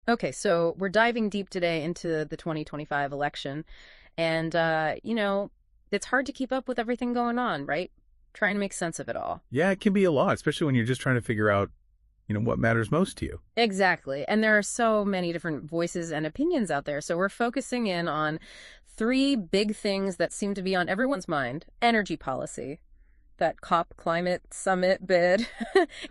Okay, so we're diving deep today into the 2025 election. And, it's hard to keep up with everything going on, right? Trying to make sense of it all. Yeah, it can be a lot, especially when you're just trying to figure out, what matters most to you. Exactly. And there are so many different voices and opinions out there. So we're focusing in on three big things that seem to be on everyone's mind: energy policy, that COP climate summit bid,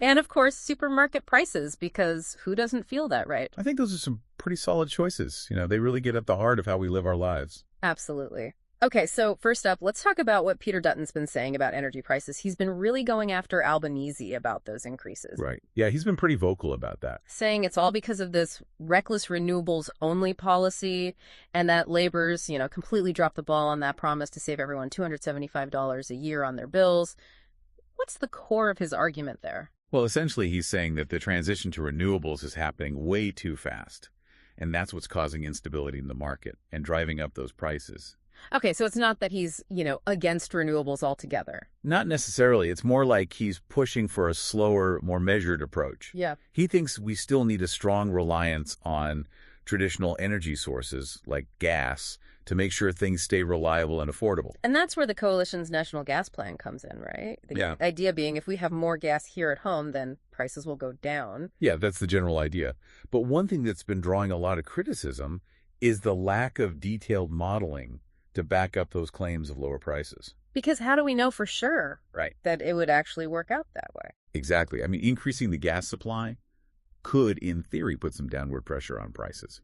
and of course, supermarket prices, because who doesn't feel that, right? I think those are some pretty solid choices. They really get at the heart of how we live our lives. Absolutely. Okay, so first up, let's talk about what Peter Dutton's been saying about energy prices. He's been really going after Albanese about those increases. Right. Yeah, he's been pretty vocal about that. Saying it's all because of this reckless renewables only policy, and that Labor's, completely dropped the ball on that promise to save everyone $275 a year on their bills. What's the core of his argument there? Well, essentially, he's saying that the transition to renewables is happening way too fast. And that's what's causing instability in the market and driving up those prices. Okay, so it's not that he's, against renewables altogether. Not necessarily. It's more like he's pushing for a slower, more measured approach. Yeah. He thinks we still need a strong reliance on traditional energy sources like gas to make sure things stay reliable and affordable. And that's where the coalition's national gas plan comes in, right? The idea being if we have more gas here at home, then prices will go down. Yeah, that's the general idea. But one thing that's been drawing a lot of criticism is the lack of detailed modeling to back up those claims of lower prices. Because how do we know for sure that it would actually work out that way? Exactly. I mean, increasing the gas supply could, in theory, put some downward pressure on prices.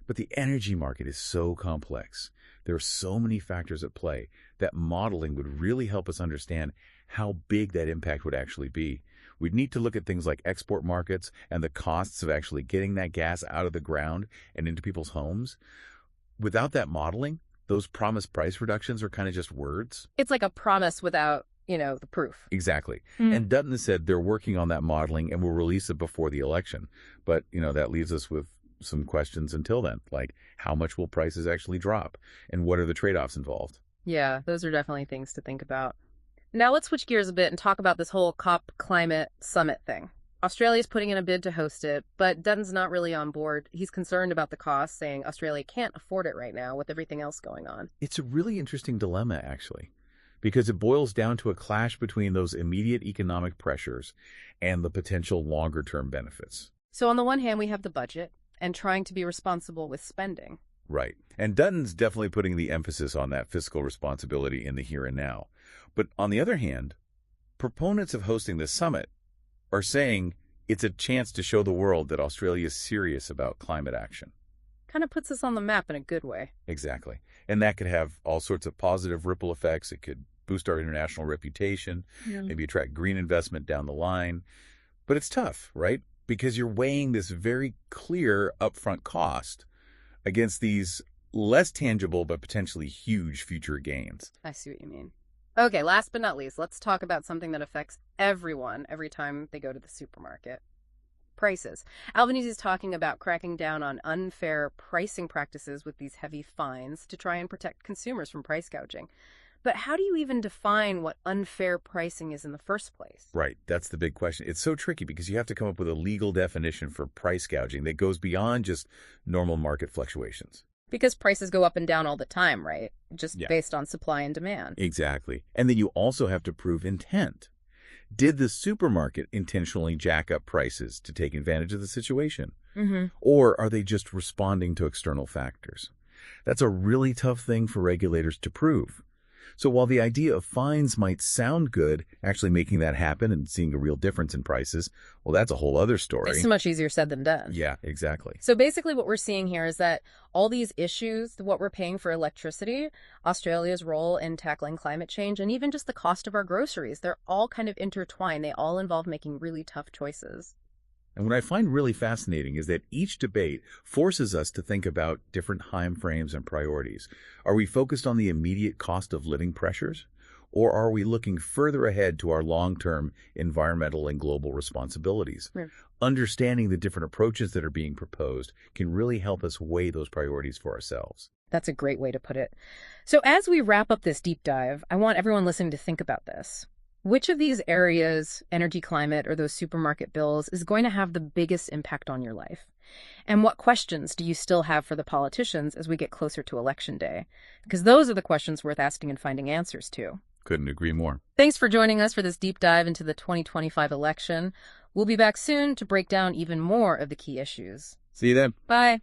But the energy market is so complex. There are so many factors at play that modeling would really help us understand how big that impact would actually be. We'd need to look at things like export markets and the costs of actually getting that gas out of the ground and into people's homes. Without that modeling, those promised price reductions are kind of just words. It's like a promise without, the proof. Exactly. And Dutton has said they're working on that modeling and will release it before the election. But, that leaves us with some questions until then, like how much will prices actually drop and what are the trade-offs involved? Yeah, those are definitely things to think about. Now let's switch gears a bit and talk about this whole COP climate summit thing. Australia's putting in a bid to host it, but Dutton's not really on board. He's concerned about the cost, saying Australia can't afford it right now with everything else going on. It's a really interesting dilemma, actually, because it boils down to a clash between those immediate economic pressures and the potential longer-term benefits. So on the one hand, we have the budget and trying to be responsible with spending. Right. And Dutton's definitely putting the emphasis on that fiscal responsibility in the here and now. But on the other hand, proponents of hosting this summit are saying it's a chance to show the world that Australia is serious about climate action. Kind of puts us on the map in a good way. Exactly. And that could have all sorts of positive ripple effects. It could boost our international reputation, maybe attract green investment down the line. But it's tough, right? Because you're weighing this very clear upfront cost against these less tangible but potentially huge future gains. I see what you mean. Okay, last but not least, let's talk about something that affects everyone every time they go to the supermarket. Prices. Albanese is talking about cracking down on unfair pricing practices with these heavy fines to try and protect consumers from price gouging. But how do you even define what unfair pricing is in the first place? Right. That's the big question. It's so tricky because you have to come up with a legal definition for price gouging that goes beyond just normal market fluctuations. Because prices go up and down all the time, right? Just based on supply and demand. Exactly. And then you also have to prove intent. Did the supermarket intentionally jack up prices to take advantage of the situation? Or are they just responding to external factors? That's a really tough thing for regulators to prove. So while the idea of fines might sound good, actually making that happen and seeing a real difference in prices, well, that's a whole other story. It's much easier said than done. Yeah, exactly. So basically what we're seeing here is that all these issues, what we're paying for electricity, Australia's role in tackling climate change, and even just the cost of our groceries, they're all kind of intertwined. They all involve making really tough choices. And what I find really fascinating is that each debate forces us to think about different time frames and priorities. Are we focused on the immediate cost of living pressures? Or are we looking further ahead to our long-term environmental and global responsibilities? Understanding the different approaches that are being proposed can really help us weigh those priorities for ourselves. That's a great way to put it. So as we wrap up this deep dive, I want everyone listening to think about this. Which of these areas, energy, climate, or those supermarket bills, is going to have the biggest impact on your life? And what questions do you still have for the politicians as we get closer to Election Day? Because those are the questions worth asking and finding answers to. Couldn't agree more. Thanks for joining us for this deep dive into the 2025 election. We'll be back soon to break down even more of the key issues. See you then. Bye.